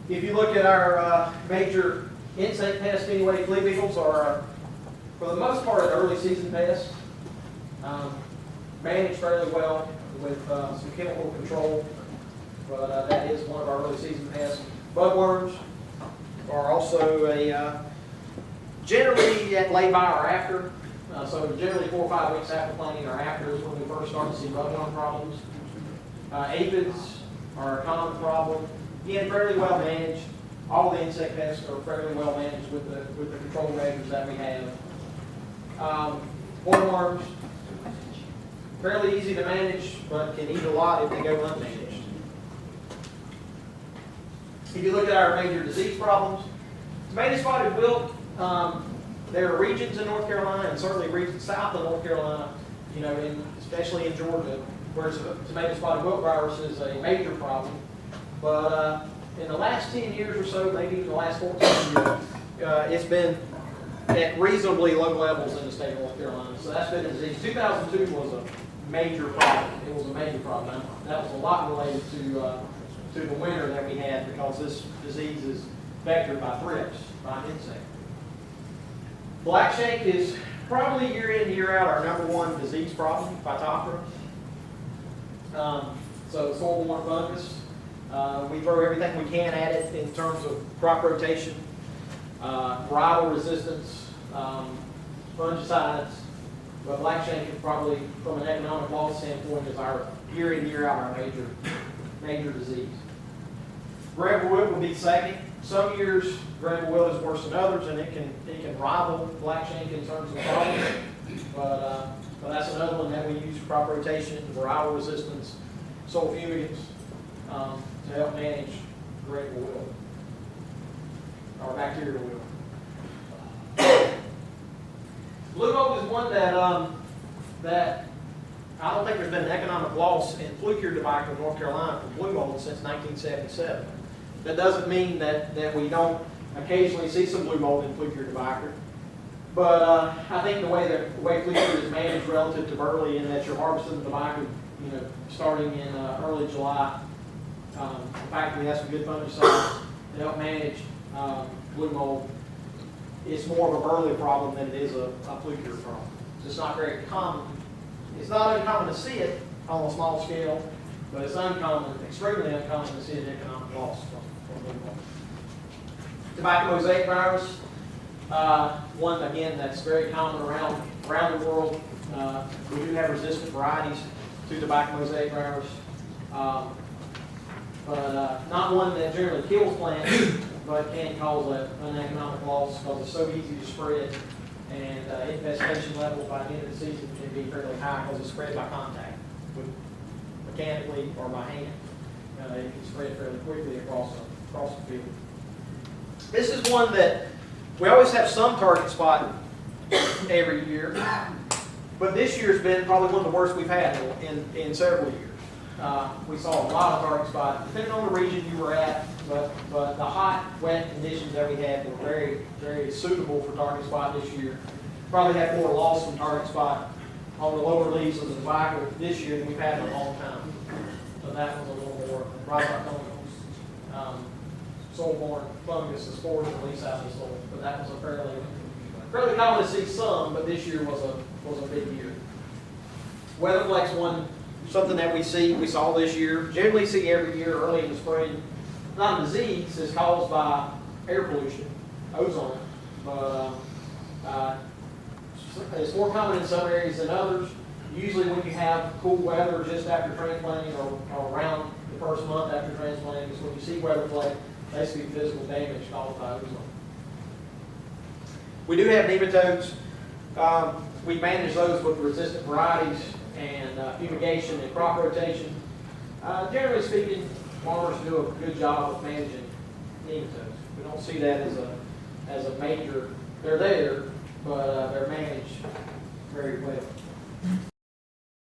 If you look at our major insect pests anyway, flea beetles are, for the most part, an early season pest. Managed fairly well with some chemical control, but that is one of our early season pests. Bugworms are also generally at lay-by or after. So generally 4 or 5 weeks after planting or after is when we first start to see bugworm problems. Aphids are a common problem. Again, fairly well managed. All the insect pests are fairly well managed with the control measures that we have. Hornworms, fairly easy to manage, but can eat a lot if they go unmanaged. If you look at our major disease problems, tomato spotted wilt, there are regions in North Carolina and certainly regions south of North Carolina, especially in Georgia, where tomato spotted wilt virus is a major problem. But in the last 10 years or so, maybe in the last 14 years, it's been at reasonably low levels in the state of North Carolina. So that's been a disease. 2002 was a major problem. It was a major problem. That was a lot related to the winter that we had, because this disease is vectored by thrips, by insects. Black shank is probably year in, year out our #1 disease problem, Phytophthora. So soil-borne fungus. We throw everything we can at it in terms of crop rotation, varietal resistance, fungicides. But black shank is probably, from an economic loss standpoint, is our year in, year out our major disease. Gravel wilt will be second. Some years gravel wilt is worse than others, and it can rival black shank in terms of problems. But that's another one that we use for crop rotation, varietal resistance, soil fumigants to help manage gravel wilt or bacterial wilt. Blue mold is one that I don't think there's been an economic loss in flue-cured tobacco in North Carolina from blue mold since 1977. That doesn't mean that we don't occasionally see some blue mold in flue-cured tobacco. But I think the way flue-cured is managed relative to burley, in that you're harvesting the tobacco, starting in early July. In fact, we have some good fungicides to help manage blue mold. It's more of a burley problem than it is a flue-cured problem. So it's not very common. It's not uncommon to see it on a small scale, but it's extremely uncommon to see an economic loss from blue mold. Tobacco mosaic virus, one again that's very common around the world. We do have resistant varieties to tobacco mosaic virus, but not one that generally kills plants, but can cause an economic loss because it's so easy to spread, and infestation levels by the end of the season can be fairly high because it's spread by contact, mechanically or by hand. It can spread fairly quickly across the field. This is one that we always have some target spot every year, but this year's been probably one of the worst we've had in several years. We saw a lot of target spot, depending on the region you were at, but the hot, wet conditions that we had were very, very suitable for target spot this year. Probably had more loss from target spot on the lower leaves of the tobacco this year than we've had in a long time. So that was a little more rhizoctomal, soil-borne fungus, the spores release out of the soil. But that was a fairly common to see some, but this year was a big year. Weatherflex one, something that we saw this year, generally see every year early in the spring. Not a disease, it's caused by air pollution, ozone, but it's more common in some areas than others. Usually when you have cool weather just after transplanting or around the first month after transplanting is when you see weatherflex, basically physical damage caused by ozone. We do have nematodes. We manage those with resistant varieties and fumigation and crop rotation. Generally speaking, farmers do a good job of managing nematodes. We don't see that as a major, they're there, but they're managed very well.